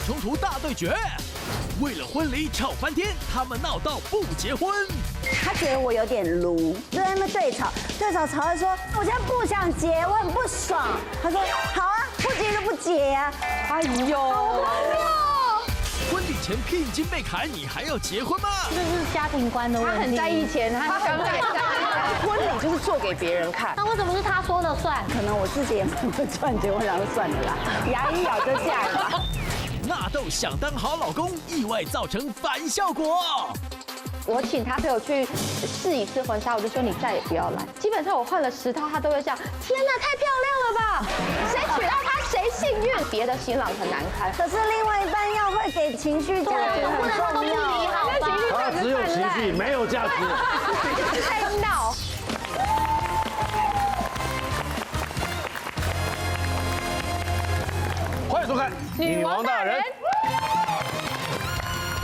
冲突大对决。为了婚礼吵翻天，他们闹到不结婚。他觉得我有点鲁，就在那边对吵，吵到说，我现在不想结，我很不爽。他说好啊，不结就不结呀。哎呦，好荒谬！婚礼前聘金被砍，你还要结婚吗？这是家庭观的问题。他很在意钱，他很在意婚礼就是做给别人看。那为什么是他说了算？可能我自己也蛮会赚钱，我想说算了啦，牙一咬就嫁了吧。纳豆想当好老公，意外造成反效果。我请他陪我去试一次婚纱，我就说你再也不要来。基本上我换了10套，他都会这样。天哪，太漂亮了吧！谁娶到她谁幸运。别的新郎很难堪，可是另外一半要会给情绪价值很重要。他只有情绪，没有价值。太闹。欢迎收看《女王大人》。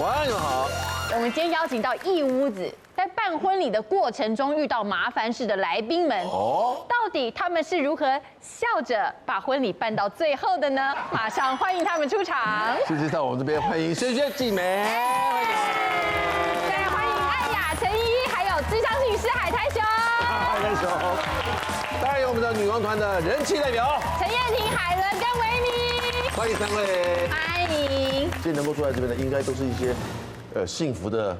晚安，你们好。我们今天邀请到一屋子在办婚礼的过程中遇到麻烦事的来宾们，到底他们是如何笑着把婚礼办到最后的呢？马上欢迎他们出场。谢谢到我们这边，欢迎萱萱、季梅。再来欢迎艾雅、陈依依，还有智商心理师海苔熊。海苔熊。当然有我们的女王团的人气代表陈燕婷、海伦跟维尼。欢迎3位。欢迎。今天能够坐在这边的，应该都是一些幸福的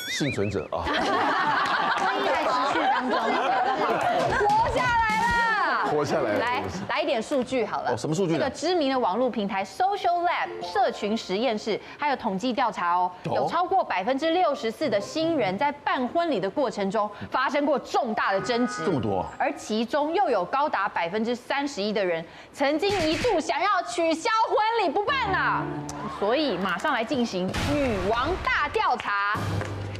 幸存者啊。婚姻在持续当中，活下来了，活下来了。来一点数据好了。什么数据呢？这个知名的网络平台 Social Lab 社群实验室，还有统计调查哦，有超过64%的新人在办婚礼的过程中发生过重大的争执，这么多，而其中又有高达31%的人曾经一度想要取消婚礼不办了，所以马上来进行女王大调查。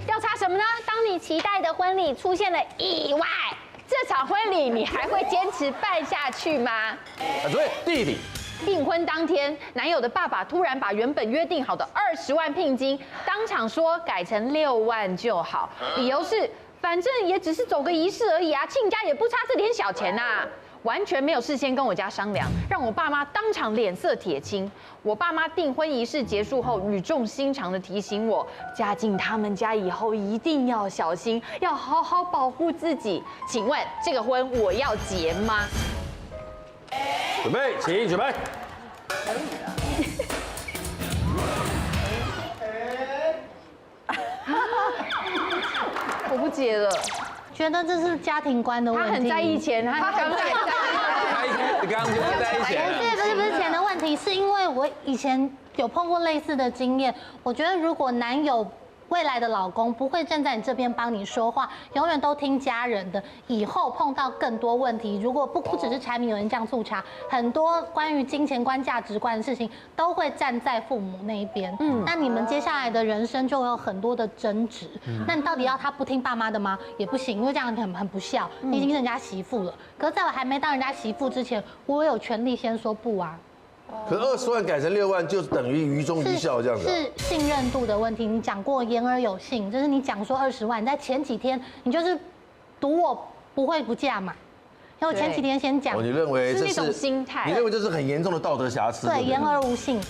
调查什么呢？当你期待的婚礼出现了意外，这场婚礼你还会坚持办下去吗？对，弟弟。订婚当天，男友的爸爸突然把原本约定好的20万聘金，当场说改成6万就好，理由是反正也只是走个仪式而已啊，亲家也不差这点小钱呐。完全没有事先跟我家商量，让我爸妈当场脸色铁青。我爸妈订婚仪式结束后，语重心长地提醒我，嫁进他们家以后一定要小心，要好好保护自己。请问这个婚我要结吗？准备，请准备。我不结了。觉得这是家庭观的问题。他很在意钱，他很在意。你刚刚就是在意钱。不是钱的问题，是因为我以前有碰过类似的经验。我觉得如果男友未来的老公不会站在你这边帮你说话，永远都听家人的。以后碰到更多问题，如果不只是柴米油盐酱醋茶，很多关于金钱观、价值观的事情，都会站在父母那一边。那你们接下来的人生就会有很多的争执。那你到底要他不听爸妈的吗？也不行，因为这样很不孝。你已经是人家媳妇了，可是在我还没当人家媳妇之前，我有权利先说不啊。可20万改成6万，就等于于衷一笑这样子。是信任度的问题。你讲过言而有信，就是你讲说20万，你在前几天你就是赌我不会不嫁嘛。因为我前几天先讲，你认为这是那种心态？你认为这是很严重的道德瑕疵？对，言而无信。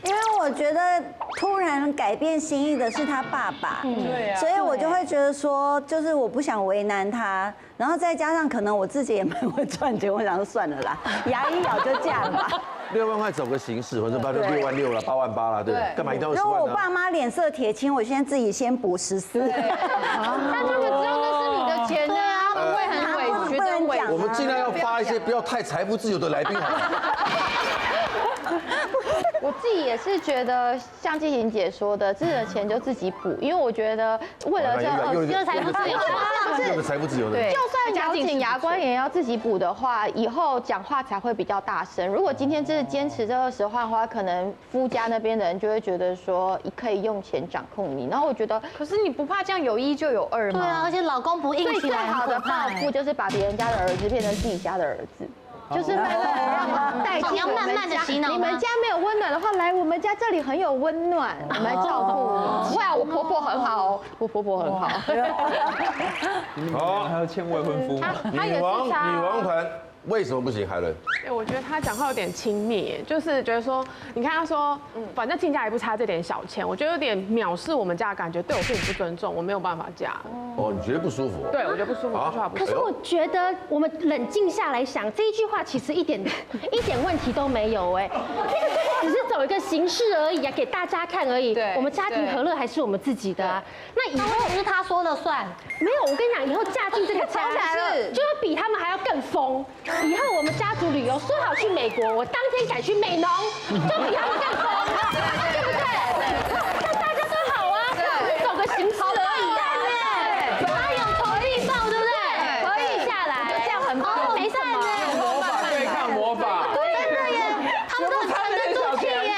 因为我觉得突然改变心意的是他爸爸，对啊，所以我就会觉得说，就是我不想为难他，然后再加上可能我自己也蛮会赚钱，我想说算了啦，牙一咬就嫁了吧。6万块走个形式，或者把6万6了，8万8了，对不对？干嘛一定要20万呢？如果我爸妈脸色铁青，我现在自己先补14。但他们知道那是你的钱呢，他们会很委屈的委屈。我们尽量要发一些不要太财富自由的来宾好吗？我自己也是觉得，像季婷姐说的，自己的钱就自己补，因为我觉得为了这财富自由，是财富自由的。对，就算咬紧牙关也要自己补的话，以后讲话才会比较大声。如果今天真是坚持这20万的话，可能夫家那边的人就会觉得说可以用钱掌控你。然后我觉得，可是你不怕这样有1就有2吗？对啊，而且老公不硬起来，最好的报复就是把别人家的儿子变成自己家的儿子。就是慢慢的让他带进我们家。你们家没有温暖的话，来我们家这里很有温暖，我们来照顾。哇，我婆婆很好哦，我婆婆很好。好，还要签未婚夫吗？女王团为什么不行？海伦，我觉得他讲话有点轻蔑，就是觉得说，你看他说，反正亲家也不差这点小钱，我觉得有点藐视我们家的感觉，对我父母不尊重，我没有办法嫁。哦，你觉得不舒服？对，我觉得不舒服，这句话不舒服。可是我觉得我们冷静下来想，这一句话其实一点问题都没有哎，那个只是走一个形式而已啊，给大家看而已。对，我们家庭和乐还是我们自己的啊。那以后不是他说了算。没有，我跟你讲，以后嫁进这个家就要比他们还要更疯。以后我们家族旅游说好去美国，我当天改去美浓，就比他们更疯，对不对？那大家都好啊，就走个形式而已啊。对，哪有投地报，对不对？可以下来，这样很棒，没事呢。魔法对抗魔法，真的耶，他们都很沉得住气耶。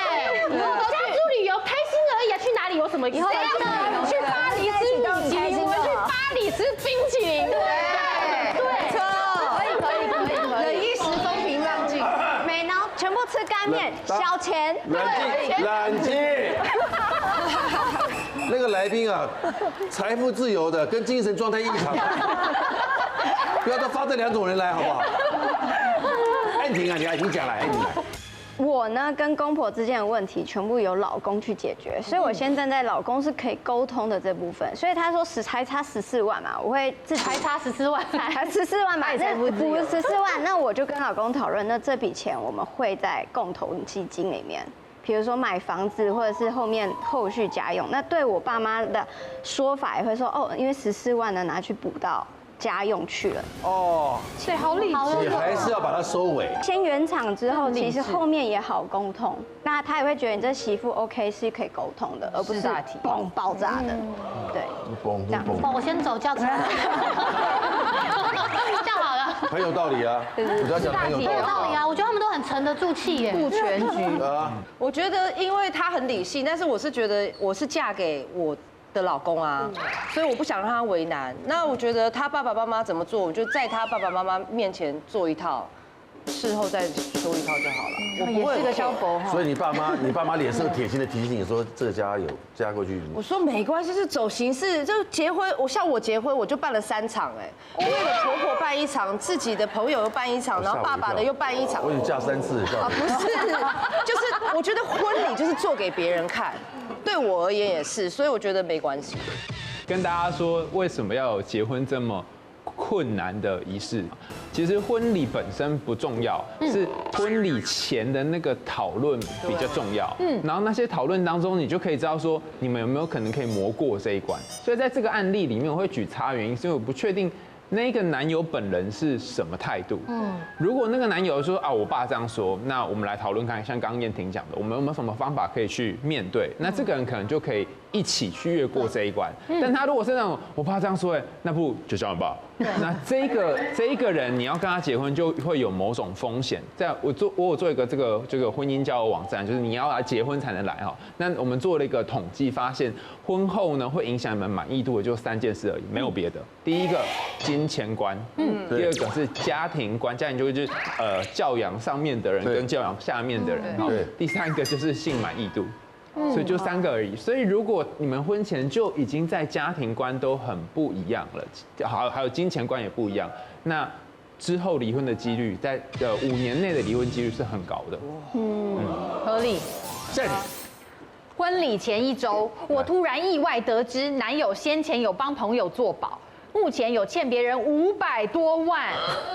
家族旅游开心而已啊，去哪里有什么？以后去巴黎吃米其林，我们去巴黎吃冰淇淋。没错，忍一时风平浪静。美浓全部吃干面，小钱。冷静。那个来宾啊，财富自由的跟精神状态异常，不要都发这2种人来好不好？安婷啊，你讲来，安婷来。我呢跟公婆之间的问题全部由老公去解决，所以我先站在老公是可以沟通的这部分。所以他说才差14万嘛，我会自己还差14万，才14万嘛，那14万，那我就跟老公讨论，那这笔钱我们会在共同基金里面。比如说买房子，或者是后续家用。那对我爸妈的说法也会说，哦，因为14万呢拿去补到家用去了。哦，对，好理智。你还是要把它收尾。先圆场之后，其实后面也好沟通。那他也会觉得你这媳妇 OK 是可以沟通的，而不是嘣爆炸的。对，这样。我先走，叫车。这样好了。很有道理啊，我要讲很有很有道理啊，我觉得他们都很沉得住气耶。顾全局啊。我觉得，因为他很理性，但是我是觉得我是嫁给我的老公啊，所以我不想让他为难。那我觉得他爸爸妈妈怎么做，我就在他爸爸妈妈面前做一套，事后再说一套就好了。我不会是个消佛哈。所以你爸妈脸色铁青的提醒你说，这个家有嫁过去。我说没关系，是走形式，就结婚。我结婚我就办了3场，为了婆婆办1场，自己的朋友又办1场，然后爸爸的又办1场。我已经嫁3次了。不是，就是我觉得婚礼就是做给别人看，对我而言也是，所以我觉得没关系。跟大家说，为什么要有结婚这么困难的仪式？其实婚礼本身不重要，是婚礼前的那个讨论比较重要。然后那些讨论当中，你就可以知道说你们有没有可能可以磨过这一关。所以在这个案例里面，我会举差原因，是因为我不确定那个男友本人是什么态度。如果那个男友说啊，我爸这样说，那我们来讨论看，像刚刚燕婷讲的，我们有没有什么方法可以去面对？那这个人可能就可以一起去越过这一关。但他如果是那种我爸这样说，那不如就交往吧。那这一个人你要跟他结婚，就会有某种风险。我有做一个这个婚姻交友网站，就是你要来结婚才能来哈。那我们做了一个统计，发现婚后呢会影响你们满意度的就3件事而已，没有别的。第一个金钱观，第二个是家庭观，家庭就是教养上面的人跟教养下面的人，第3个就是性满意度。所以就3个而已。所以如果你们婚前就已经在家庭观都很不一样了，还有金钱观也不一样，那之后离婚的几率，在5年内的离婚几率是很高的。合理。在婚礼前1周，我突然意外得知男友先前有帮朋友做保，目前有欠别人500多万，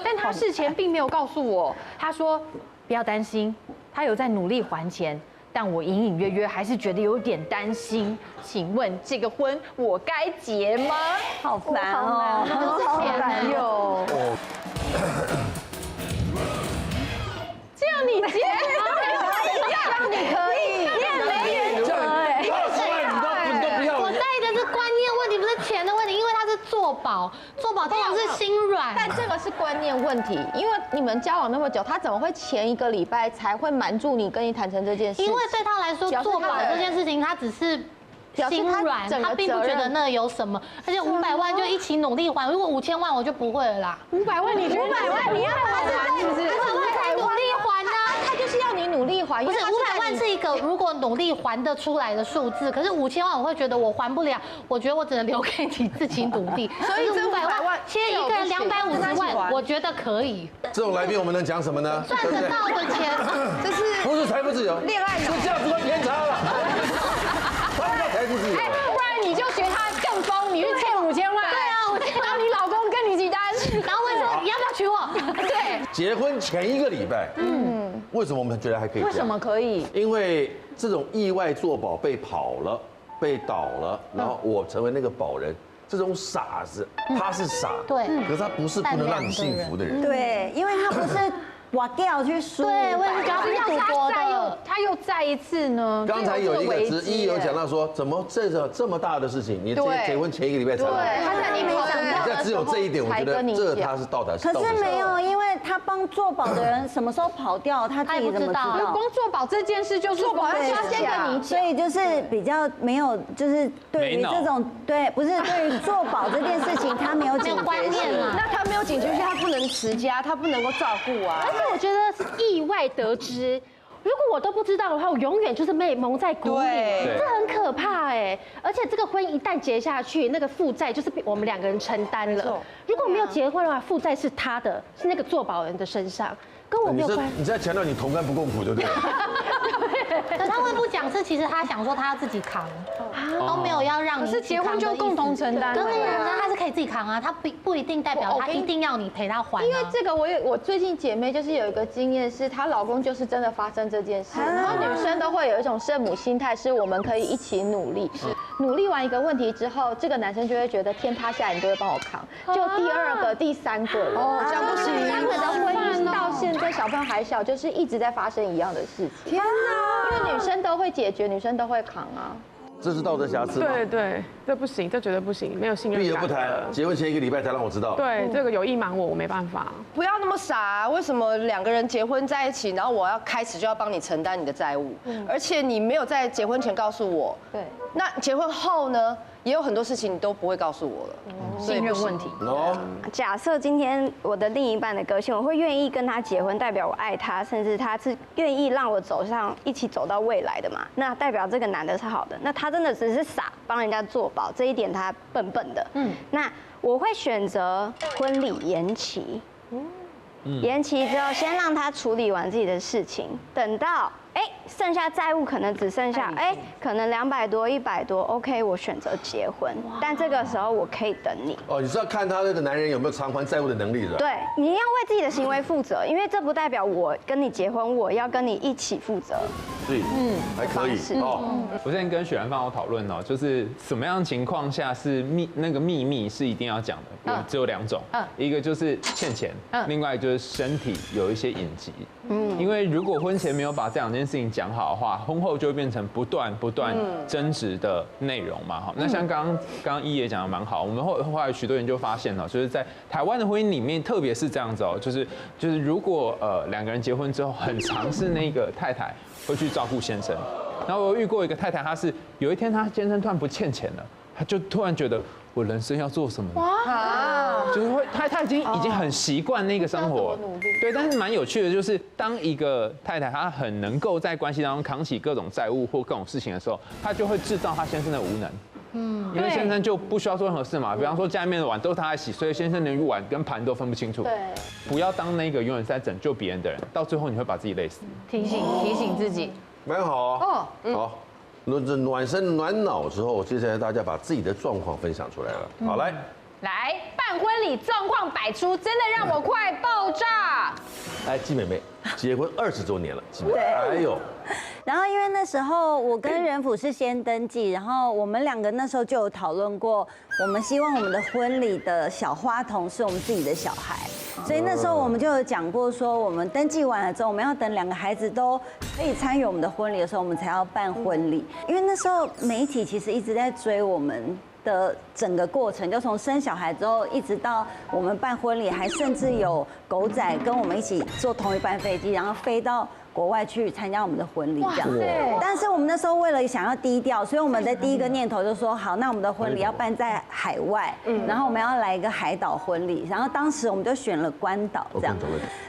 但他事前并没有告诉我。他说不要担心，他有在努力还钱。但我隐隐约约还是觉得有点担心，请问这个婚我该结吗？好烦哦，好难哟。这样你结，这样你可以，你也没原则哎。你都不要。我在意的是观念问题，不是钱的问题，因为他是做保通常是心软。但这个是观念问题，因为你们交往那么久，他怎么会前1个礼拜才会瞒住你，跟你坦诚这件事？因为对他来说，做保这件事情，他只是心软，他并不觉得那有什么。而且500万就一起努力还，如果5000万我就不会了啦。500万你觉得500万你要还是不是？500万努力还啊，他就是要你努力还，不是500万是一个如果努力还得出来的数字，可是5000万我会觉得我还不了，我觉得我只能留给你自己努力。所以这500万切一个人250万，我觉得可以。这种来宾我们能讲什么呢？赚得到的钱，这是不是财富自由，恋爱脑是价值观偏差了。他不叫财富自由。不然你就学他更疯，你去欠5000万，对啊，然后你老公跟你一起单，然后问说你要不要娶我？对，结婚前1个礼拜，为什么我们觉得还可以这样？为什么可以？因为这种意外做保被跑了、被倒了，然后我成为那个保人，这种傻子，他是傻，对，可是他不是不能让你幸福的人。对，因为他不是我掉去输，对，我也是觉得是赌博的。他又再一次呢？刚才有一个之一有讲到说，怎么这么大的事情，你结婚前1个礼拜才来，他在你没想到你只有这一点，我觉得这他是道德。可是没有，因为他帮做保的人什么时候跑掉，他自己怎么知道？光做保这件事就是做保要先跟你讲，所以就是比较没有，就是对于这种对，不是对于做保这件事情，他没有警觉性。那他没有警觉性，他不能持家，他不能够照顾啊。而且我觉得是意外得知。如果我都不知道的话，我永远就是被蒙在鼓里，这很可怕哎。而且这个婚一旦结下去，那个负债就是我们2个人承担了。如果没有结婚的话，负债是他的，是那个做保人的身上，跟我没有关系。你在强调你同甘不共苦，对不对？可他会不讲是，其实他想说他要自己扛，都没有要让你。可是结婚就共同承担，共同承担他是可以自己扛啊，他不一定代表他一定要你陪他还。因为这个我最近姐妹就是有一个经验，是她老公就是真的发生这件事，然后女生都会有一种圣母心态，是我们可以一起努力，努力完一个问题之后，这个男生就会觉得天塌下来你都会帮我扛，就第2个、第3个了。哦，这样不行。他们的婚姻到现在小朋友还小，就是一直在发生一样的事情。天哪！因为女生都会解决，女生都会扛啊。这是道德瑕疵吗？对，这不行，这绝对不行，没有信任感。避而不谈，结婚前1个礼拜才让我知道。对，这个有意瞒我没办法。不要那么傻，为什么2个人结婚在一起，然后我要开始就要帮你承担你的债务，而且你没有在结婚前告诉我。对，那结婚后呢，也有很多事情你都不会告诉我了，信任问题。哦，假设今天我的另一半的个性，我会愿意跟他结婚，代表我爱他，甚至他是愿意让我一起走到未来的嘛？那代表这个男的是好的。那他真的只是傻，帮人家做保，这一点他笨笨的。那我会选择婚礼延期。延期之后，先让他处理完自己的事情，等到剩下债务可能只剩下可能200多、100多 ，OK， 我选择结婚，但这个时候我可以等你。哦，你是要看他那个男人有没有偿还债务的能力的。对，你要为自己的行为负责，因为这不代表我跟你结婚，我要跟你一起负责。对，还可以哦。我之前跟许兰芳有讨论哦，就是什么样的情况下是那个秘密是一定要讲的，只有2种，一个就是欠钱，另外就是身体有一些隐疾。因为如果婚前没有把这2件事情讲好的话，婚后就会变成不断争执的内容嘛。好，那像刚刚一也讲的蛮好，我们后来许多人就发现了，就是在台湾的婚姻里面，特别是这样子哦，就是如果2个人结婚之后，很常是那个太太会去照顾先生。然后我遇过一个太太，她是有一天她先生突然不欠钱了，她就突然觉得我人生要做什么？就是会她已经很习惯那个生活，对。但是蛮有趣的，就是当一个太太她很能够在关系当中扛起各种债务或各种事情的时候，她就会制造她先生的无能。因为先生就不需要做任何事嘛，比方说家里面的碗都是他在洗，所以先生连碗跟盘都分不清楚。对，不要当那个永远在拯救别人的人，到最后你会把自己累死。提醒自己，蛮好啊。好，暖身暖脑之后，接下来大家把自己的状况分享出来了。好，来，办婚礼状况百出，真的让我快爆炸。来，季美美，结婚20周年了，季美美，哎呦。然后因为那时候我跟仁甫是先登记，然后我们2个那时候就有讨论过，我们希望我们的婚礼的小花童是我们自己的小孩，所以那时候我们就有讲过说，我们登记完了之后，我们要等2个孩子都可以参与我们的婚礼的时候，我们才要办婚礼。因为那时候媒体其实一直在追我们的整个过程，就从生小孩之后一直到我们办婚礼，还甚至有狗仔跟我们一起坐同一班飞机，然后飞到国外去参加我们的婚礼这样。但是我们那时候为了想要低调，所以我们的第一个念头就说好，那我们的婚礼要办在海外，然后我们要来一个海岛婚礼。然后当时我们就选了关岛这样。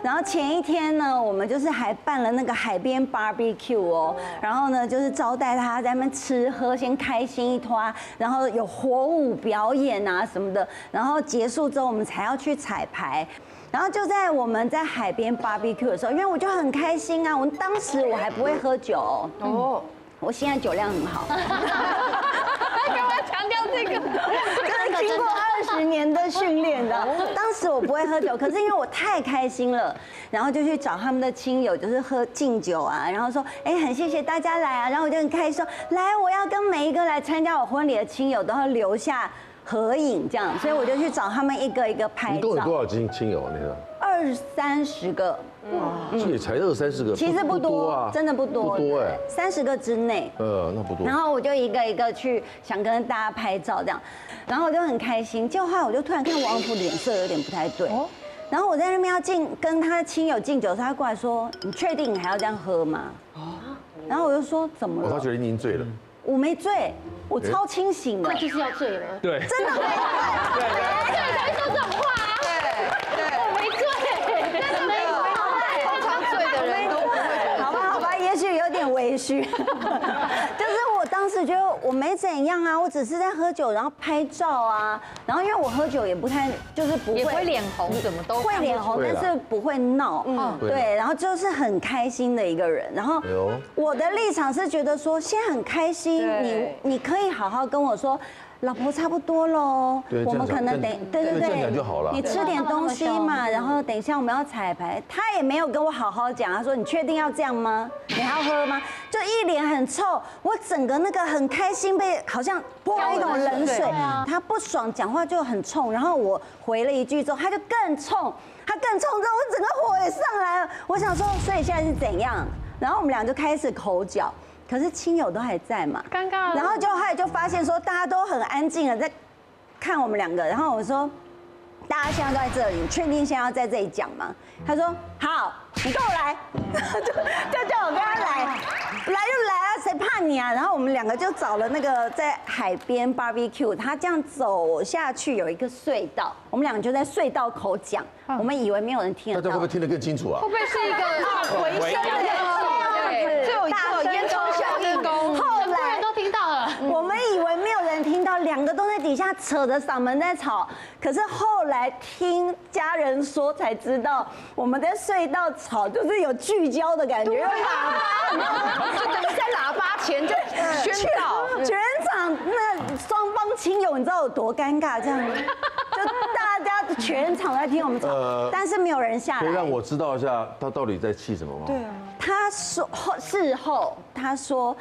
然后前一天呢，我们就是还办了那个海边 barbecue 哦，然后呢就是招待他在那边吃喝，先开心一拖，然后有火舞表演啊什么的，然后结束之后我们才要去彩排。然后就在我们在海边 barbecue 的时候，因为我就很开心啊，当时我还不会喝酒哦，我现在酒量很好。干嘛强调这个？就是经过20年的训练的，当时我不会喝酒，可是因为我太开心了，然后就去找他们的亲友，就是敬酒啊，然后说，哎，很谢谢大家来啊，然后我就很开心说，来，我要跟每一个来参加我婚礼的亲友都要留下合影这样，所以我就去找他们一个一个拍照。一共有多少亲友那个？20-30个。哇，这也才20-30个，其实不多啊，真的不多，不多哎，30个之内。那不多。然后我就一个一个去想跟大家拍照这样，然后我就很开心。结果后来我就突然看王福脸色有点不太对，然后我在那边要跟他亲友敬酒，他过来说：“你确定你还要这样喝吗？”然后我就说：“怎么了？”他觉得你已经醉了。我没醉，我超清醒的。那就是要醉了。对，真的没醉。对，才说这种话啊。对，我没醉，真的没有。通常醉的人都不会觉得。好吧，也许有点微醺。就是我当时觉得我没怎样啊，我只是在喝酒，然后拍照啊，然后因为我喝酒也不太，就是不会，也会脸红，什么都会脸红，但是不会闹，对，然后就是很开心的一个人。然后我的立场是觉得说，现在很开心，你可以好好跟我说。老婆差不多喽，我们可能对，你吃点东西嘛，然后等一下我们要彩排。他也没有跟我好好讲，他说你确定要这样吗？你还要喝吗？就一脸很臭，我整个那个很开心被好像泼了一桶冷水，他不爽，讲话就很冲，然后我回了一句之后，他就更冲，他更冲之后，我整个火也上来了。我想说，所以现在是怎样？然后我们俩就开始口角。可是亲友都还在嘛，尴尬。然后就后来就发现说，大家都很安静的在看我们两个。然后我说，大家现在都在这里，你确定现在要在这里讲吗？他说好，你跟我来，就叫我跟他来，来就来啊，谁怕你啊？然后我们两个就找了那个在海边 barbecue， 他这样走下去有一个隧道，我们两个就在隧道口讲，我们以为没有人听得到，大家会不会听得更清楚啊？会不会是一个回声的？就有一个烟囱效应功，后来都听到了。我们以为没有人听到，两个都在底下扯着嗓门在吵。可是后来听家人说才知道，我们在隧道吵就是有聚焦的感觉，有喇叭，就等于在喇叭前就宣告，全场那双方亲友，你知道有多尴尬？这样，就大家全场在听我们吵，但是没有人下来。可以让我知道一下他到底在气什么吗？对啊。他说事后，他说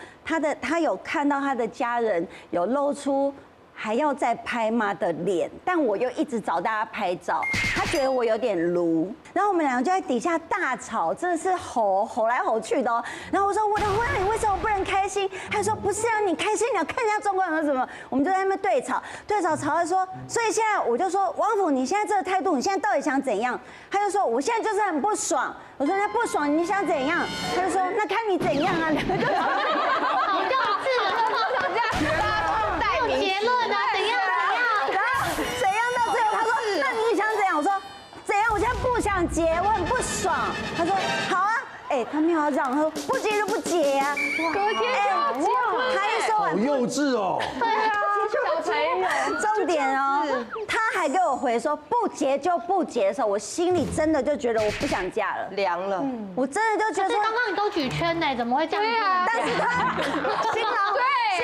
他有看到他的家人有露出还要再拍吗的脸，但我又一直找大家拍照，他觉得我有点鲁，然后我们两个就在底下大吵，真的是吼来吼去的哦。然后我说我的婚礼为什么不能开心？他说不是啊，你开心你要看一下状况有什么。我们就在那边对吵，吵到说，所以现在我就说王府，你现在这个态度，你现在到底想怎样？他就说我现在就是很不爽。我说那不爽你想怎样？他就说那看你怎样啊，两个就吵架，好幼稚啊，吵架，带结论啊，怎样？然后怎样到最后他说那你想怎样？我说怎样？我现在不想结，我很不爽。他说好啊，他没有要让，他说不结就不结呀。隔天就要结婚，他一说完好幼稚哦。对啊，小朋友。重点哦，他还给我回说不结就不结的时候，我心里真的就觉得我不想嫁了，凉了。我真的就觉得说，刚刚你都举圈呢，怎么会这样？对啊，但是他新郎不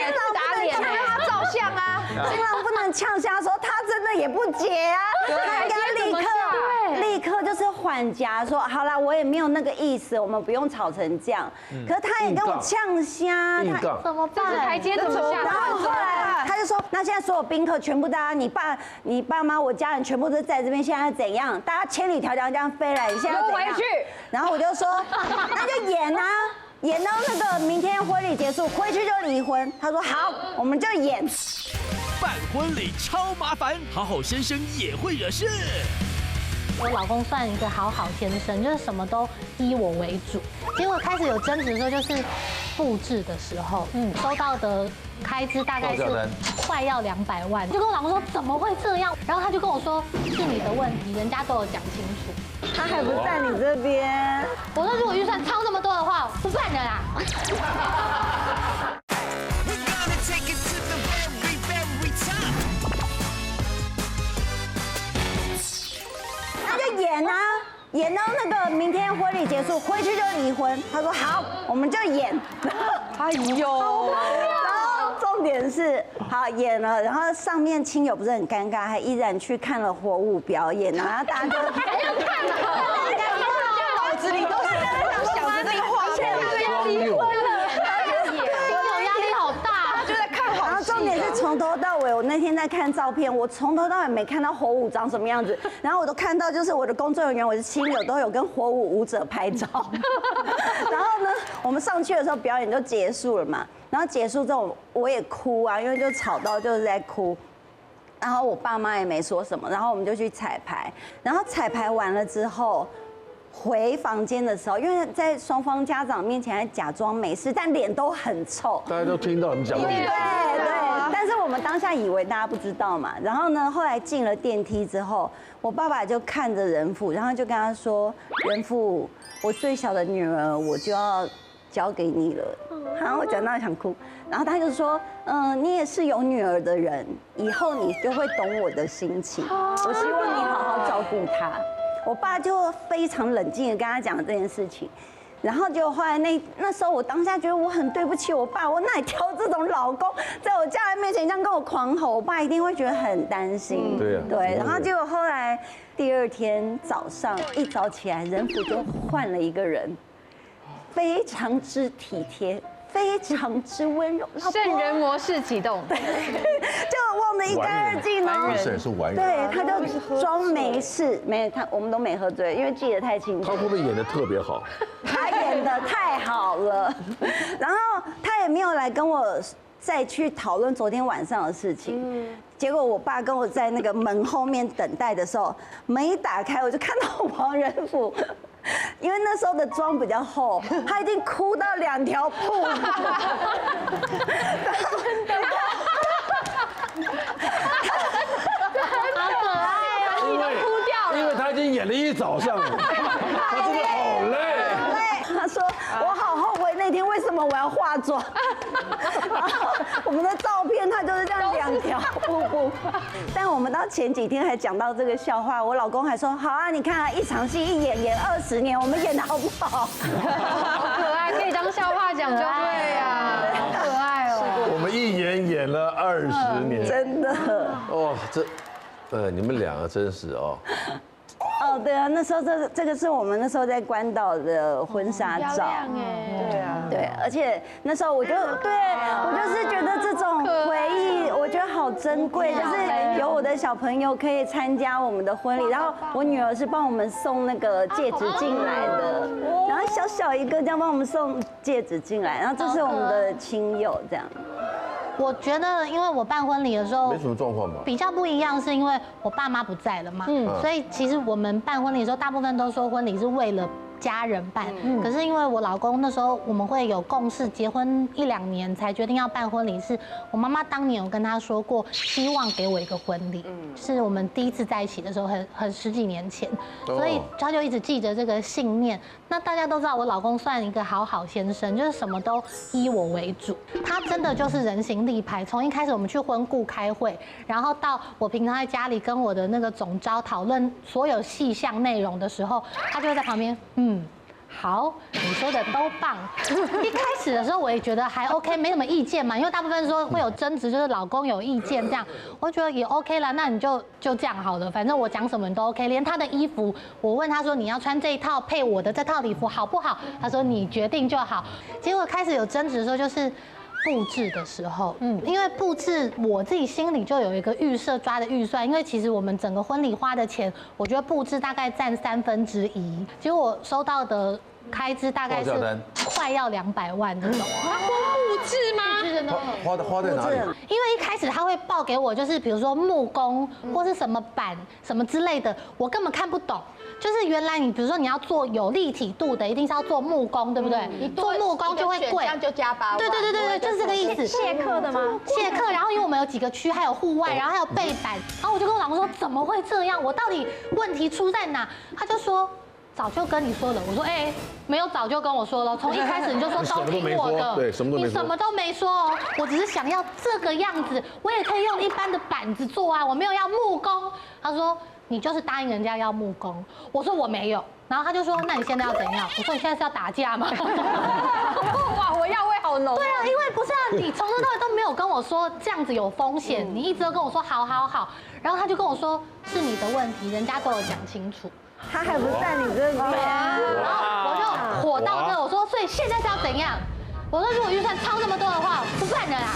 能呛他照相啊，新郎不能呛下说他真的也不结啊，他应该立刻就是缓颊说好啦，我也没有那个意思，我们不用吵成这样。可是他也跟我呛虾，他怎么办？这台阶怎么下？然后后来他就说，那现在所有宾客全部大家，你爸妈我家人全部都在这边，现在怎样？大家千里迢迢这样飞来，你现在要怎样？然后我就说，那就演啊。演到那个明天婚礼结束，回去就离婚。他说好，我们就演。办婚礼超麻烦，好好先生也会惹事。我老公算一个好先生，就是什么都依我为主。结果开始有争执的时候，就是布置的时候，收到的开支大概是快要200万，就跟我老公说怎么会这样，然后他就跟我说是你的问题，人家都有讲清楚。他还不在你这边。我说如果预算超这么多的话，不办了啦。那就演啊，演到那个明天婚礼结束，回去就离婚。他说好，我们就演。哎呦，然后重点是好演了，然后上面亲友不是很尴尬，还依然去看了火舞表演，然后大家就看了，脑子里都是在想着那个画面，离婚了，压力好大，就在看好。然后重点是从头到尾，我那天在看照片，我从头到尾没看到火舞长什么样子，然后我都看到就是我的工作人员、我的亲友都有跟火舞舞者拍照。然后呢，我们上去的时候表演就结束了嘛，然后结束之后我也哭啊，因为就吵到就是在哭。然后我爸妈也没说什么，然后我们就去彩排，然后彩排完了之后。回房间的时候，因为在双方家长面前还假装没事，但脸都很臭。大家都听到你讲的。对对，但是我们当下以为大家不知道嘛。然后呢，后来进了电梯之后，我爸爸就看着人父，然后就跟他说：“人父，我最小的女儿我就要交给你了。”然后我讲到想哭，然后他就说：“你也是有女儿的人，以后你就会懂我的心情。我希望你好好照顾她。”我爸就非常冷静的跟他讲这件事情，然后就后来那时候我当下觉得我很对不起我爸，我哪里挑这种老公，在我家人面前这样跟我狂吼，我爸一定会觉得很担心。对，然后结果后来第二天早上一早起来，人府就换了一个人，非常之体贴。非常之温柔，圣人模式启动，就忘得一干二净哦。是完人，对，他就装没事，我们都没喝醉，因为记得太清楚。他会不会演得特别好？他演得太好了，然后他也没有来跟我再去讨论昨天晚上的事情。结果我爸跟我在那个门后面等待的时候，门一打开，我就看到王仁甫。因为那时候的妆比较厚，他已经哭到2条裤子，好可爱哦，你都哭掉了，因为他已经演了一早上了，他真的好累。他说我好后悔那天为什么我要化妆。然后我们的照片他就是这样2条布布，但我们到前几天还讲到这个笑话，我老公还说好啊，你看啊，一场戏一演20年，我们演的好不好？好可爱，可以当笑话讲就对呀，好可爱哦。我们一演了20年，真的。哦，你们两个真是哦。哦，对啊，那时候这个是我们那时候在关岛的婚纱照，对啊，对，而且那时候我就是觉得这种回忆，我觉得好珍贵，就是有我的小朋友可以参加我们的婚礼，然后我女儿是帮我们送那个戒指进来的，然后小小一个这样帮我们送戒指进来，然后这是我们的亲友这样。我觉得，因为我办婚礼的时候没什么状况吧，比较不一样，是因为我爸妈不在了嘛，所以其实我们办婚礼的时候，大部分都说婚礼是为了家人办，可是因为我老公那时候我们会有共识，结婚1、2年才决定要办婚礼，是我妈妈当年有跟他说过，希望给我一个婚礼，是我们第一次在一起的时候，很10几年前，所以他就一直记着这个信念。那大家都知道我老公算一个好先生，就是什么都依我为主，他真的就是人形立牌。从一开始我们去婚顾开会，然后到我平常在家里跟我的那个总召讨论所有细项内容的时候，他就会在旁边好，你说的都棒。一开始的时候我也觉得还 OK， 没什么意见嘛，因为大部分说会有争执，就是老公有意见这样，我觉得也 OK 啦，那你就这样好了，反正我讲什么你都 OK。连他的衣服，我问他说你要穿这一套配我的这套礼服好不好？他说你决定就好。结果开始有争执的时候就是。布置的时候，因为布置我自己心里就有一个预设抓的预算，因为其实我们整个婚礼花的钱，我觉得布置大概占1/3，结果我收到的开支大概是快要200万这种。他光布置吗？花在哪里？因为一开始他会报给我，就是比如说木工或是什么板什么之类的，我根本看不懂。就是原来你比如说你要做有立体度的，一定是要做木工，对不对？你做木工就会贵，这样就加8万。对，就是这个意思。谢课的吗？谢课，然后因为我们有几个区，还有户外，然后还有背板，然后我就跟我老公说怎么会这样？我到底问题出在哪？他就说。早就跟你说了，我说没有早就跟我说了，从一开始你就说都听我的，对，什么都没说，你什么都没说哦，我只是想要这个样子，我也可以用一般的板子做啊，我没有要木工。他说你就是答应人家要木工，我说我没有，然后他就说那你现在要怎样？我说你现在是要打架吗？哇，我药味好浓。对啊，因为不是啊，你从头到尾都没有跟我说这样子有风险，你一直都跟我说好，然后他就跟我说是你的问题，人家都有讲清楚。他还不在你这边，然后我就火到这，我说所以现在是要怎样？我说如果预算超那么多的话，不办了啦。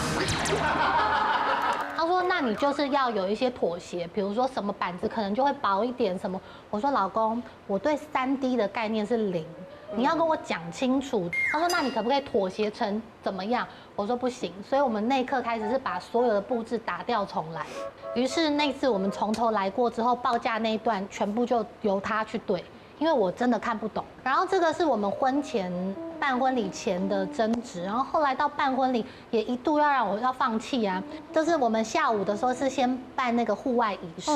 他说那你就是要有一些妥协，比如说什么板子可能就会薄一点什么。我说老公，我对3D 的概念是0，你要跟我讲清楚。他说那你可不可以妥协成怎么样？我说不行，所以我们那一刻开始是把所有的布置打掉重来。于是那次我们从头来过之后，报价那一段全部就由他去对，因为我真的看不懂。然后这个是我们婚前办婚礼前的争执，然后后来到办婚礼也一度要让我要放弃啊。就是我们下午的时候是先办那个户外仪式。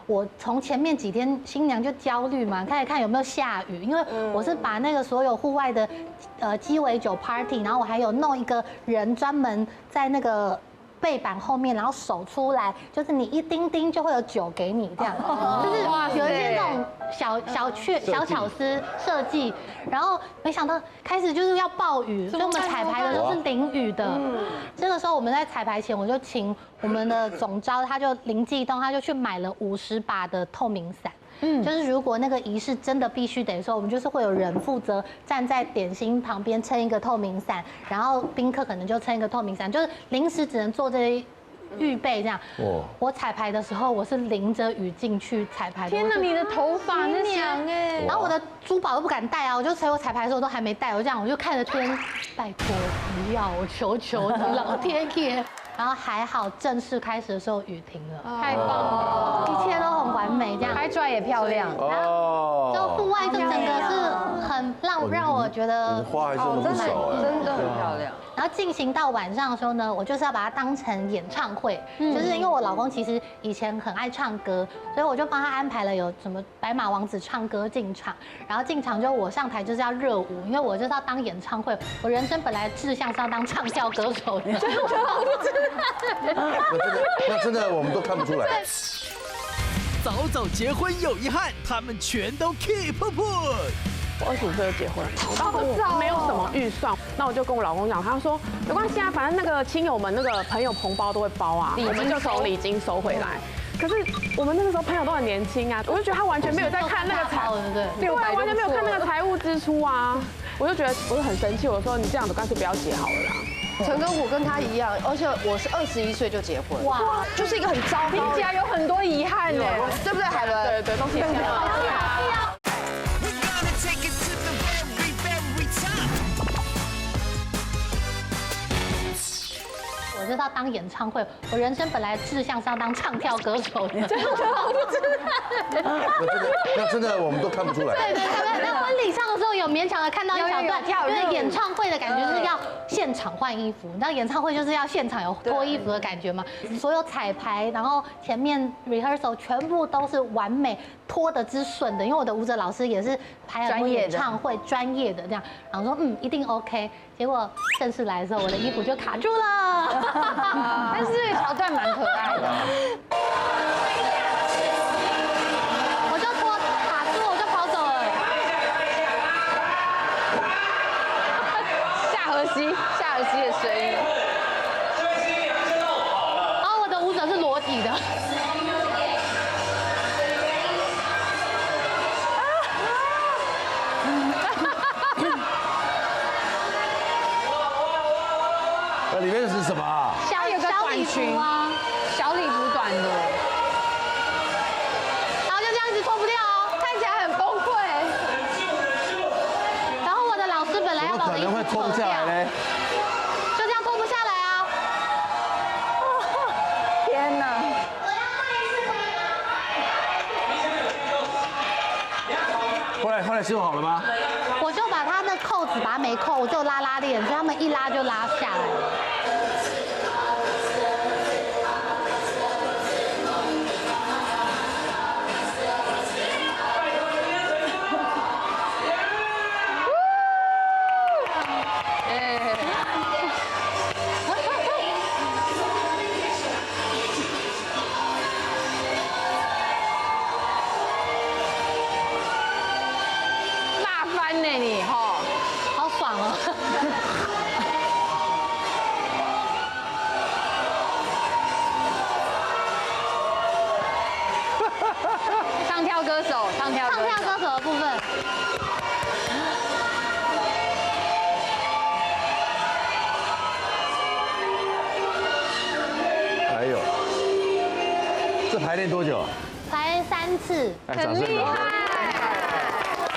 我从前面几天新娘就焦虑嘛，开始看有没有下雨，因为我是把那个所有户外的鸡尾酒 party， 然后我还有弄一个人专门在那个背板后面，然后手出来，就是你一叮叮就会有酒给你这样，就是有一些这种小巧思设计。然后没想到开始就是要暴雨，所以我们彩排的时候是淋雨的。这个时候我们在彩排前，我就请我们的总召，他就灵机一动，他就去买了50把的透明伞。就是如果那个仪式真的必须得说，我们就是会有人负责站在点心旁边撑一个透明伞，然后宾客可能就撑一个透明伞，就是临时只能做这些预备这样。我彩排的时候，我是淋着雨进去彩排的。天哪，你的头发那些，然后我的珠宝都不敢戴啊，我就所以我彩排的时候都还没戴，我这样我就看着天，拜托不要，我求求你老天爷。然后还好，正式开始的时候雨停了，太棒了，一切都很完美，这样拍出来也漂亮。就户外就整个是很让我觉得花还真的不少哎，真的很漂亮。然后进行到晚上的时候呢，我就是要把它当成演唱会，就是因为我老公其实以前很爱唱歌，所以我就帮他安排了有什么白马王子唱歌进场，然后进场就我上台就是要热舞，因为我就是要当演唱会，我人生本来志向是要当唱跳歌手的。那真的我们都看不出来。早结婚有遗憾，他们全都 keep put。我25岁就结婚，我没有什么预算，那我就跟我老公讲，他说没关系啊，反正那个亲友们那个朋友红包都会包啊，我们就从礼金收回来。可是我们那个时候朋友都很年轻啊，我就觉得他完全没有在看那个对，完全没有看那个财务支出啊，我就觉得我就很生气，我说你这样子干脆不要结好了啦。陈哥，我跟他一样，而且我是21岁就结婚，哇，就是一个很糟糕，听起来有很多遗憾呢，对不对，海伦？对，都提前了。我就是要当演唱会，我人生本来志向是要当唱跳歌手的。那真的我们都看不出来。对，在婚礼上的时候有勉强的看到一小段，因为演唱会的感觉是要现场换衣服，你知道演唱会就是要现场有脱衣服的感觉嘛。所有彩排，然后前面 rehearsal 全部都是完美脱得之顺的，因为我的舞者老师也是排很多演唱会专业的这样，然后说一定 OK。结果正式来的时候，我的衣服就卡住了。但是这个桥段蛮可爱的。我就拖卡住，我就跑走了。下河西的声音。然后我的舞者是裸体的。里面是什么啊？小礼服啊，小礼服短的，然后就这样子脱不掉哦，看起来很崩溃。然后我的老师本来要把我的衣服可能会脱不下来嘞，就这样脱不下来啊。带修好了吗？我就把他的扣子把它没扣，我就拉链，所以他们一拉就拉下来了。唱跳歌手的部分。还有，这排练多久？排3次，很厉害。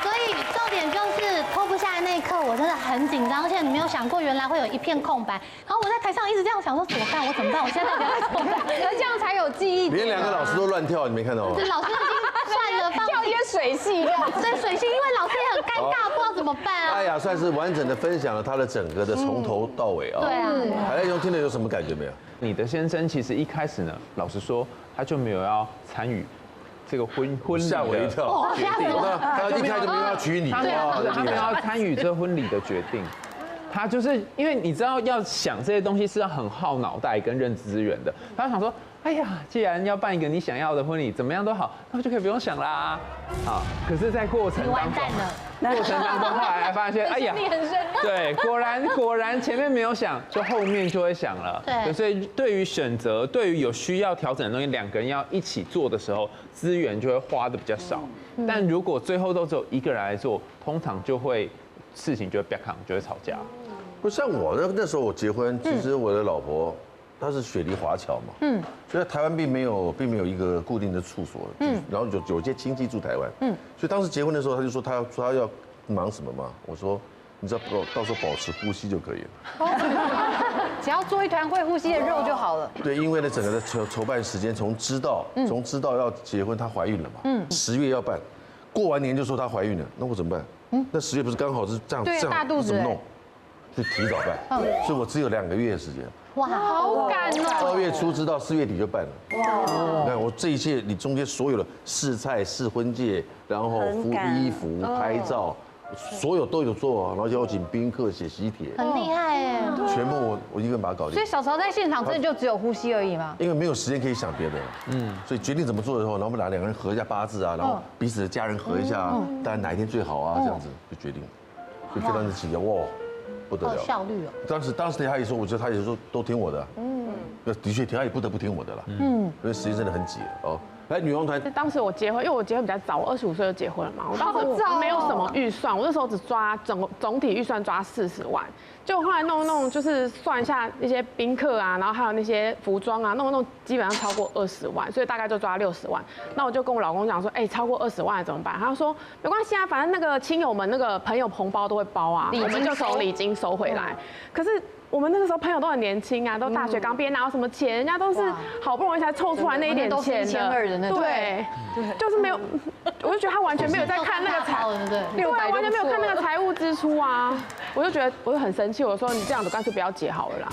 所以重点就是脱不下来那一刻，我真的很紧张，而且你没有想过原来会有一片空白。然后我在台上一直这样想说怎么办？我怎么办？我现在到底要怎么办？这样才有记忆。连2个老师都乱跳，你没看到吗？老师已经算了，跳一些水戏这样。对，水戏，因为老师也很尴尬，不知道怎么办啊。艾雅算是完整的分享了她的整个的从头到尾啊。对啊。海赖兄听了有什么感觉没有？你的先生其实一开始呢，老实说，他就没有要参与这个婚礼吓我一跳，决定，他一开始就没有要娶你，他没有要参与这婚礼的决定。他就是因为你知道要想这些东西是要很耗脑袋跟认知资源的，他想说，哎呀，既然要办一个你想要的婚礼，怎么样都好，那我就可以不用想啦。啊，可是，在过程当中，后来发现，哎呀，对，果然前面没有想，就后面就会想了。对，所以对于选择，对于有需要调整的东西，2个人要一起做的时候，资源就会花的比较少。但如果最后都只有一个人来做，通常就会事情就会变康，就会吵架。不像我那时候我结婚，其实我的老婆她是雪梨华侨嘛，所以台湾并没有一个固定的处所，然后有些亲戚住台湾，所以当时结婚的时候，她就说她要忙什么嘛，我说你只要到时候保持呼吸就可以了，只要做一团会呼吸的肉就好了。对，因为呢整个的筹办时间从知道要结婚，她怀孕了嘛，10月要办，过完年就说她怀孕了，那我怎么办？那10月不是刚好是这样大肚子怎么弄？就提早办，所以我只有2个月的时间。哇，好赶哦！2月初知道4月底就办了。哇！你看我这一切，你中间所有的试菜、试婚戒，然后敷衣服、拍照，所有都有做，然后邀请宾客、写喜帖，很厉害哎！全部我一个人把它搞定。所以小曹在现场真的就只有呼吸而已吗？因为没有时间可以想别的，所以决定怎么做的时候，然后我们2个人合一下八字啊，然后彼此的家人合一下，当然哪一天最好啊，这样子就决定，所以非常的急哇。不得了，效率哦。当时他也说，我觉得他也说都听我的，的确他也不得不听我的了，因为时间真的很挤哦。来，女王团，当时我结婚，因为我结婚比较早，我25岁就结婚了嘛，我当时没有什么预算，我那时候只抓总体预算抓40万，就后来弄，就是算一下一些宾客啊，然后还有那些服装啊，弄基本上超过20万，所以大概就抓60万。那我就跟我老公讲说，哎，超过20万怎么办？他说没关系啊，反正那个亲友们那个朋友红包都会包啊，我们就从礼金收回来。可是我们那个时候朋友都很年轻啊，都大学刚毕业，哪有什么钱？人家都是好不容易才凑出来那一点钱的，对，就是没有，我就觉得他完全没有在看那个对，完全没有看那个财务支出啊，我就觉得我就很生气，我说你这样子干脆不要结好了啦。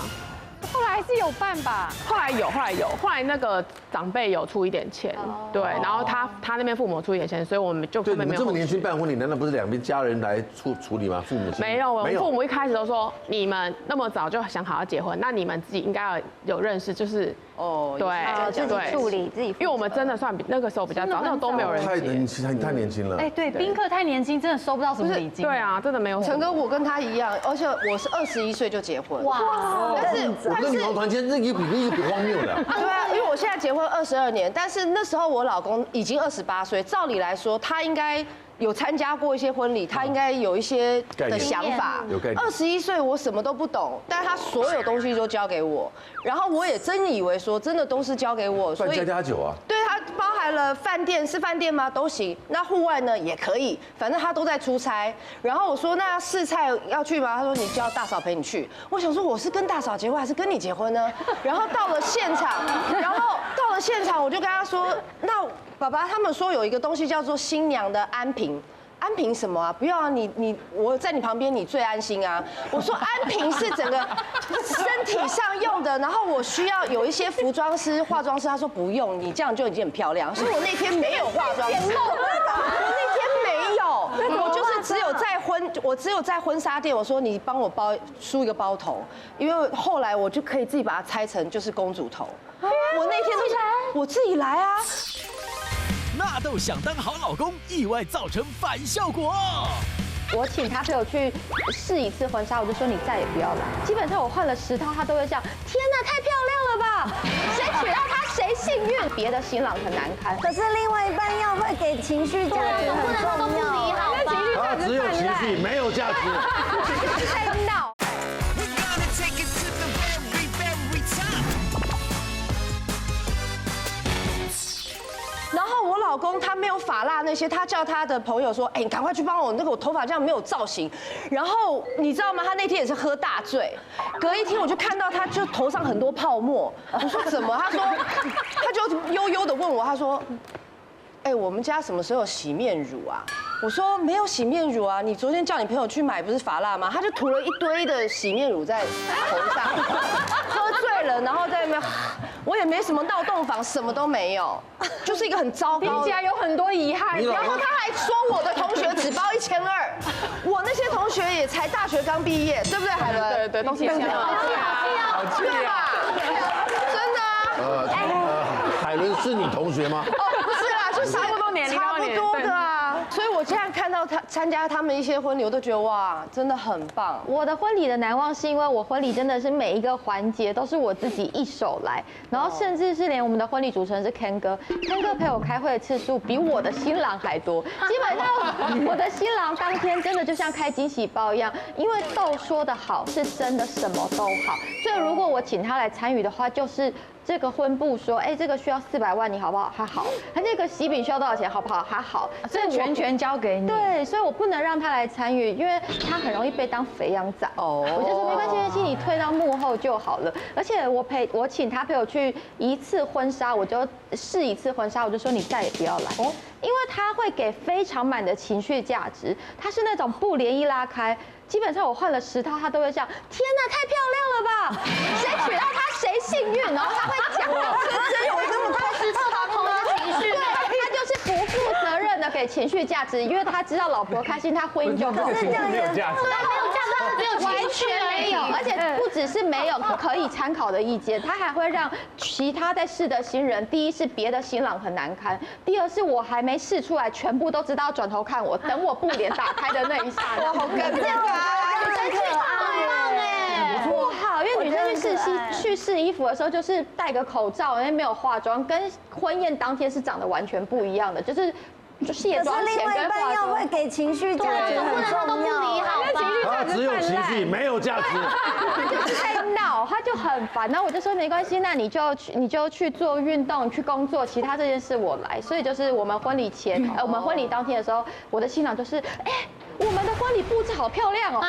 后来还是有办吧，后来那个长辈有出一点钱，对，然后他那边父母出一点钱，所以我们就根本没有。这么年轻办婚礼，难道不是2边家人来处理吗？父母没有，我父母一开始都说你们那么早就想好要结婚，那你们自己应该要有认识，就是对，自己处理自己，因为我们真的算比那个时候比较早，那时候都没有人结。太年轻了。哎，对，宾客太年轻，真的收不到什么礼金。对啊，真的没有。陈哥，我跟他一样，而且我是21岁就结婚。哇！但是我跟女王团签，这一个比荒谬的。对啊，因为我现在结婚22年，但是那时候我老公已经28岁，照理来说他应该有参加过一些婚礼，他应该有一些的想法。有概念。21岁我什么都不懂，但是他所有东西都交给我，然后我也真以为说真的都是交给我，所以++9啊。对，他包含了饭店，是饭店吗？都行。那户外呢也可以，反正他都在出差。然后我说那试菜要去吗？他说你叫大嫂陪你去。我想说我是跟大嫂结婚还是跟你结婚呢？然后到了现场，我就跟他说，那爸爸他们说有一个东西叫做新娘的安平。安平什么啊？不要啊，我在你旁边，你最安心啊。我说安平是整个身体上用的，然后我需要有一些服装师、化妆师，他说不用，你这样就已经很漂亮。所以我那天没有化妆师，我那天没有，我就是只有在婚纱店，我说你帮我梳一个包头，因为后来我就可以自己把它拆成就是公主头。我那天我自己来啊。纳豆想当好老公，意外造成反效果。我请他陪我去试一次婚纱，我就说你再也不要来。基本上我换了10套，他都会这样。天哪，太漂亮了吧！谁娶到她谁幸运。别的新郎很难堪，可是另外一半要会给情绪价值很重要。他只有情绪没有价值。太闹。然后我老公他没有发蜡那些，他叫他的朋友说，哎，你赶快去帮我那个我头发这样没有造型。然后你知道吗？他那天也是喝大醉，隔一天我就看到他就头上很多泡沫。我说怎么？他说他就悠悠的问我，他说，哎，我们家什么时候有洗面乳啊？我说没有洗面乳啊，你昨天叫你朋友去买不是发蜡吗？他就涂了一堆的洗面乳在头上，喝醉了，然后在那边，我也没什么闹洞房，什么都没有，就是一个很糟糕。听起来有很多遗憾。然后他还说我的同学只包1200，我那些同学也才大学刚毕业，对不对，海伦？对，都是这样。好气啊！真的啊。海伦是你同学吗？哦，不是啦，就差不多年龄，差不多的啊。所以我现在看到他参加他们一些婚礼，我都觉得哇，真的很棒。我的婚礼的难忘是因为我婚礼真的是每一个环节都是我自己一手来，然后甚至是连我们的婚礼主持人是 Ken 哥陪我开会的次数比我的新郎还多。基本上我的新郎当天真的就像开惊喜包一样，因为豆说的好是真的什么都好，所以如果我请他来参与的话，就是这个婚布说，哎，这个需要400万，你好不好？他好。他这个喜饼需要多少钱？好不好？他好。所以全交给你。对，所以我不能让他来参与，因为他很容易被当肥羊仔。哦。我就说没关系，没关系，你退到幕后就好了。而且我请他陪我去一次婚纱，我就试一次婚纱，我就说你再也不要来。哦。因为他会给非常满的情绪价值，他是那种布帘一拉开。基本上我换了10套，他都会这样。天哪，太漂亮了吧！谁娶到她谁幸运，然后他会讲到真有这么多是超同的情绪，对，他就是不负责任的给情绪价值，因为他知道老婆开心，他婚姻就好。这个情绪没有价值，对，没有价值，只有完全没有，而且不只是没有可以参考的意见，他还会让其他在试的新人，第一是别的新郎很难堪，第二是我还没试出来，全部都知道转头看我，等我布帘打开的那一刹那，好感动啊！女生去很棒哎，不好，因为女生去试衣服的时候，就是戴个口罩，因为没有化妆，跟婚宴当天是长得完全不一样的，就是卸妆前跟化妆。要会给情绪价值很重要。他只有情绪没有价值。他就是在闹，他就很烦。然后我就说没关系，那你就去做运动，去工作，其他这件事我来。所以就是我们婚礼前，我们婚礼当天的时候，我的新郎就是哎。我们的婚礼布置好漂亮哦！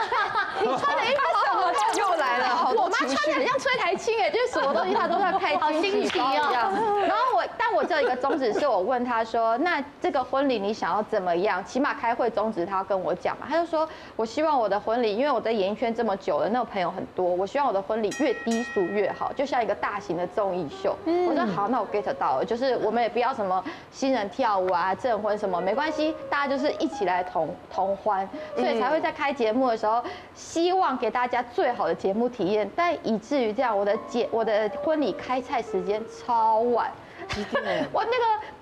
你穿的衣服好好看，又来了，好多情绪。我妈穿的很像崔台青哎，就是什么东西她都在开惊喜包一样。然后但我只有一个宗旨，是我问她说，那这个婚礼你想要怎么样？起码开会宗旨她要跟我讲嘛。她就说，我希望我的婚礼，因为我在演艺圈这么久了，那个朋友很多，我希望我的婚礼越低俗越好，就像一个大型的综艺秀。我说好，那我 get 到了，就是我们也不要什么新人跳舞啊、证婚什么，没关系，大家就是一起来同欢。所以才会在开节目的时候，希望给大家最好的节目体验，但以至于这样，我的婚礼开菜时间超晚。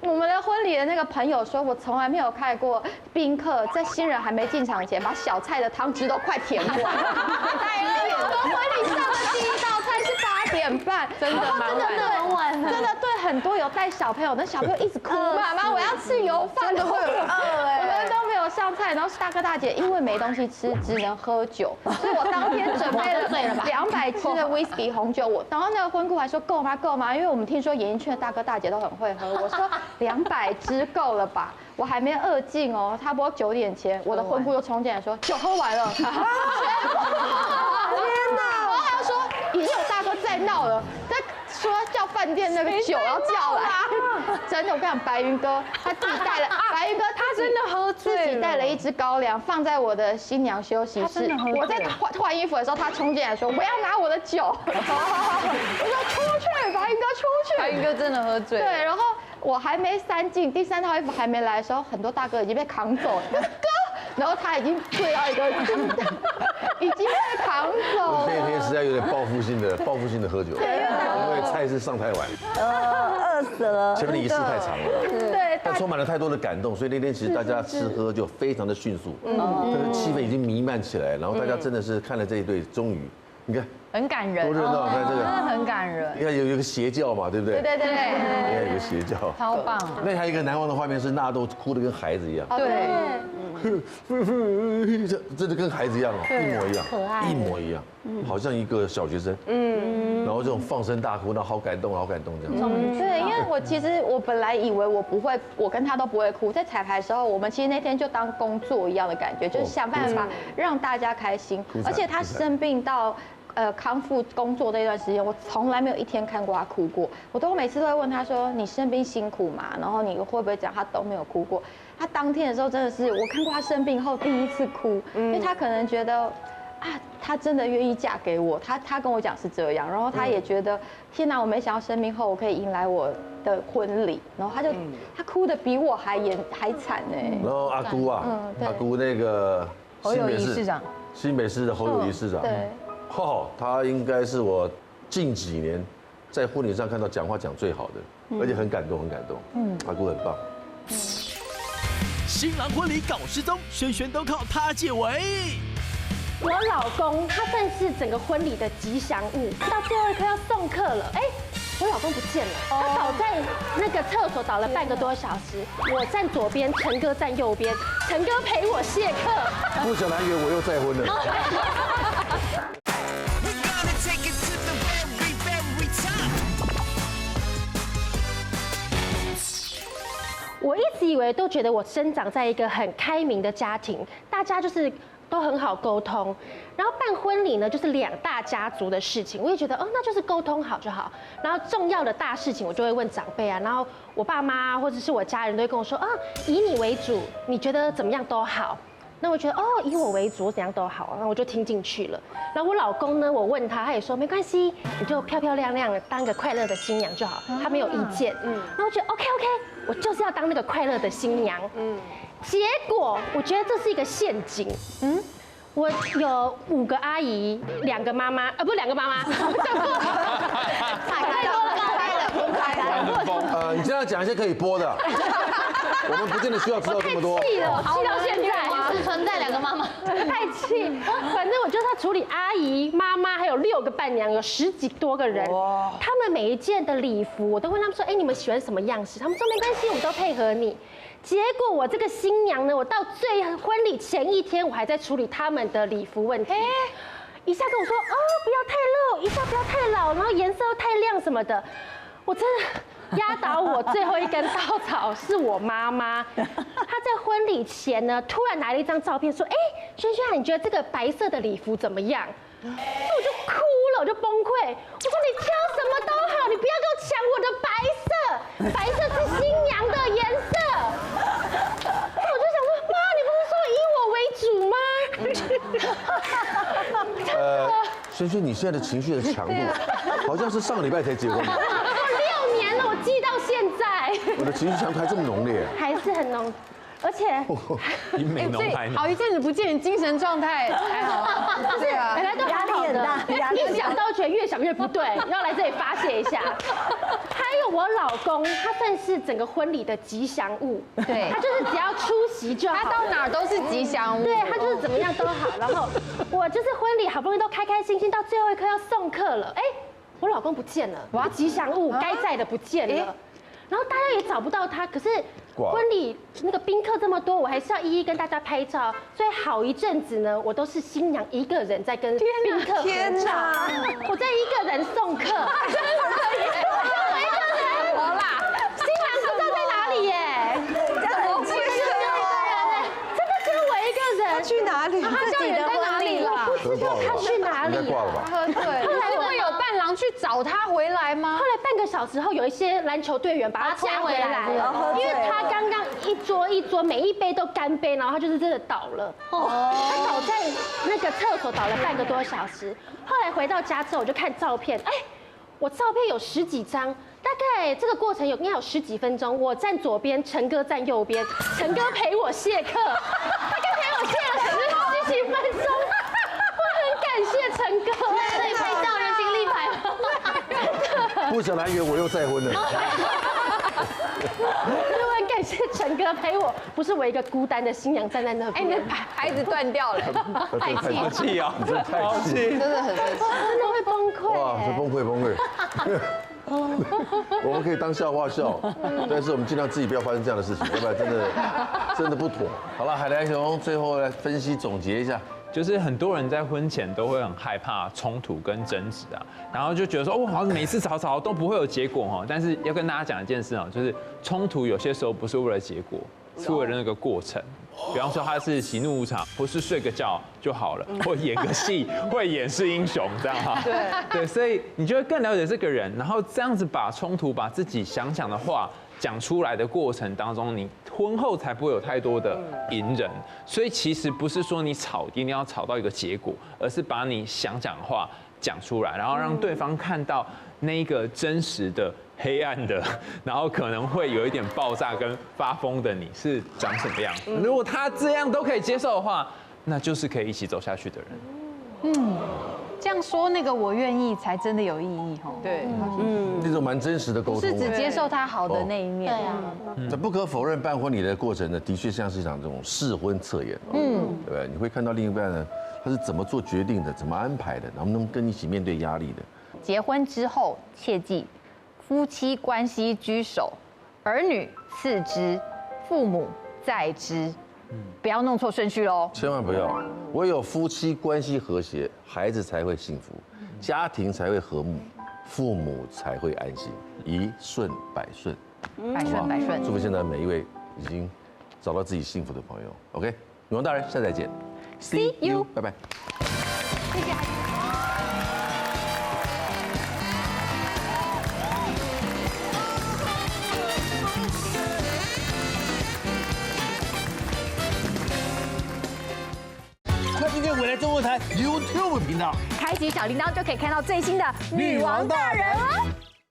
我们的婚礼的那个朋友说，我从来没有看过宾客在新人还没进场前，把小菜的汤汁都快填完。我婚礼上的第一道菜是8点半，真的蛮晚，真的对很多有带小朋友的小朋友一直哭，妈妈我要吃油饭，真的会很饿哎，我们都没有上菜，然后大哥大姐因为没东西吃，只能喝酒，所以我当天准备了200支的 whisky 红酒，然后那个婚顾还说够吗？够吗？因为我们听说演艺圈的大哥大姐都很会喝，我说200支够了吧？我还没2敬哦，差不多9点前，我的婚顾就冲进来说酒喝完了，天哪！然后还要说已经有大哥在闹了，在说叫饭店那个酒要叫来。真的，我跟你讲，白云哥他自己带了，白云哥他真的喝醉了，自己带了一支高粱放在我的新娘休息室。我在换衣服的时候，他冲进来说我要拿我的酒。我说出去，白云哥出去。白云哥真的喝醉。对，然后我还没3进，第3套衣服还没来的时候，很多大哥已经被扛走了。哥，然后他已经醉到一个，已经被扛走了。那天实在有点报复性的喝酒，因为菜是上太晚，饿死了。前面的仪式太长了，对，但充满了太多的感动，所以那天其实大家吃喝就非常的迅速，这个气氛已经弥漫起来，然后大家真的是看了这一对，终于你看很感人，多热闹，看这个真的很感人。你看有一个邪教嘛，对不对？对，你看有个邪教，超棒。那还有一个难忘的画面是纳豆哭得跟孩子一样，对，真的跟孩子一样哦，一模一样，可爱一模一样，好像一个小学生，然后这种放声大哭，那好感动，好感动这样。对，因为其实我本来以为我不会，我跟他都不会哭。在彩排的时候，我们其实那天就当工作一样的感觉，就是想办法让大家开心。而且他生病到康复工作这段时间，我从来没有一天看过他哭过。我都每次都会问他说：“你生病辛苦吗？然后你会不会这样？”他都没有哭过。他当天的时候真的是我看过他生病后第一次哭，因为他可能觉得。她真的愿意嫁给我，她跟我讲是这样，然后她也觉得天哪，我没想到生病后我可以迎来我的婚礼，然后她哭得比我还惨呢。然后阿姑啊，阿姑那个侯友宜市长，新北市的侯友宜市长，对，他应该是我近几年在婚礼上看到讲话讲最好的，而且很感动，很感动。阿姑很棒。新郎婚礼搞失踪，轩轩都靠他解围。我老公他算是整个婚礼的吉祥物，到最后一刻要送客了，哎，我老公不见了，他倒在那个厕所倒了半个多小时，我站左边，陈哥站右边，陈哥陪我谢客。不想男缘，我又再婚了。我一直以为都觉得我生长在一个很开明的家庭，大家就是都很好沟通。然后办婚礼呢，就是2大家族的事情，我也觉得那就是沟通好就好。然后重要的大事情我就会问长辈啊，然后我爸妈或者是我家人都会跟我说以你为主，你觉得怎么样都好。那我觉得以我为主，怎样都好，那我就听进去了。然后我老公呢，我问他，他也说没关系，你就漂漂亮亮的当个快乐的新娘就好，他没有意见。然后我觉得 OK， 我就是要当那个快乐的新娘。结果我觉得这是一个陷阱。我有5个阿姨，2个妈妈，不是2个妈妈，太多了，公开的。你这样讲一些可以播的，我们不见得需要知道这么多。气了，气到现在只存在2个妈妈，太气。反正我就是要处理阿姨、妈妈，还有6个伴娘，有10几多个人。他们每一件的礼服，我都问他们说：“哎，你们喜欢什么样式？”他们说：“没关系，我们都配合你。”结果我这个新娘呢，我到婚礼前1天，我还在处理他们的礼服问题。一下跟我说不要太露，一下不要太老，然后颜色又太亮什么的，我真的压倒我最后一根稻草是我妈妈。她在婚礼前呢，突然拿了一张照片说：“哎，轩轩，你觉得这个白色的礼服怎么样？”我就哭了，我就崩溃。我说你挑什么都好，你不要给我抢我的白色，白色是新娘的颜色。我就想说，妈，你不是说以我为主吗？轩轩，你现在的情绪的强度，好像是上个礼拜才结婚的。我6年了，我记到现在。我的情绪强度还这么浓烈，还是很浓。而且比美浓还浓。好一阵子不见，你精神状态还好啊？对啊，本来都压力很大，一想到觉得越想越不对，要来这里发泄一下。还有我老公，他算是整个婚礼的吉祥物，对，他就是只要出席就好，他到哪儿都是吉祥物，对他就是怎么样都好。然后我就是婚礼好不容易都开开心心，到最后一刻要送客了，哎，我老公不见了，我吉祥物该在的不见了。然后大家也找不到他，可是婚礼那个宾客这么多，我还是要一一跟大家拍照，所以好一阵子呢，我都是新娘一个人在跟宾客合照，我在一个人送客，真的耶，我一个人，好啦，新娘不知道在哪里耶，真的只有我一个人，去哪里？他叫人在哪里了？不知道他去哪里了，应该挂了吧？喝醉，会不会有伴郎去找找他回来吗？后来半个小时后，有一些篮球队员把他加回来了，因为他刚刚一桌每一杯都干杯，然后他就是真的倒了。他倒在那个厕所倒了半个多小时。后来回到家之后，我就看照片，我照片有10几张，大概这个过程应该有10几分钟。我站左边，陈哥站右边，陈哥陪我谢客，大概陪我谢了10几分钟。我很感谢陈哥，可以拍照人情立牌吗？不想来源我又再婚了。我很感谢陈哥陪我，不是我一个孤单的新娘站在那边。你的牌子断掉了，太气啊！你真的太气，真的很生气，真的会崩溃。哇，这崩溃。我们可以当笑话笑，但是我们尽量自己不要发生这样的事情，要不然真的不妥。好了，海苔熊最后来分析总结一下。就是很多人在婚前都会很害怕冲突跟争执啊，然后就觉得说，好像每次吵都不会有结果哈。但是要跟大家讲一件事啊，就是冲突有些时候不是为了结果，是为了那个过程。比方说他是喜怒无常，不是睡个觉就好了，或演个戏，会演示英雄这样哈。对，所以你就会更了解这个人，然后这样子把冲突、把自己想的话讲出来的过程当中，你婚后才不会有太多的隐忍。所以其实不是说你吵一定要吵到一个结果，而是把你想讲的话讲出来，然后让对方看到那一个真实的黑暗的，然后可能会有一点爆炸跟发疯的你是长什么样。如果他这样都可以接受的话，那就是可以一起走下去的人。这样说那个我愿意才真的有意义哈。对，那种蛮真实的沟通，是只接受他好的那一面。对啊，那不可否认，办婚礼的过程呢，的确像是一场这种试婚测验，对不对？你会看到另一半呢，他是怎么做决定的，怎么安排的，能不能跟你一起面对压力的。结婚之后，切记夫妻关系居首，儿女次之，父母在之，不要弄错顺序喽。千万不要，唯有夫妻关系和谐，孩子才会幸福，家庭才会和睦，父母才会安心，一顺百顺，百顺百顺。祝福现在每一位已经找到自己幸福的朋友。OK，女王大人，下次再见 See you，拜拜。谢谢。快订阅未来中文台 YouTube 频道，开启小铃铛就可以看到最新的女王大人。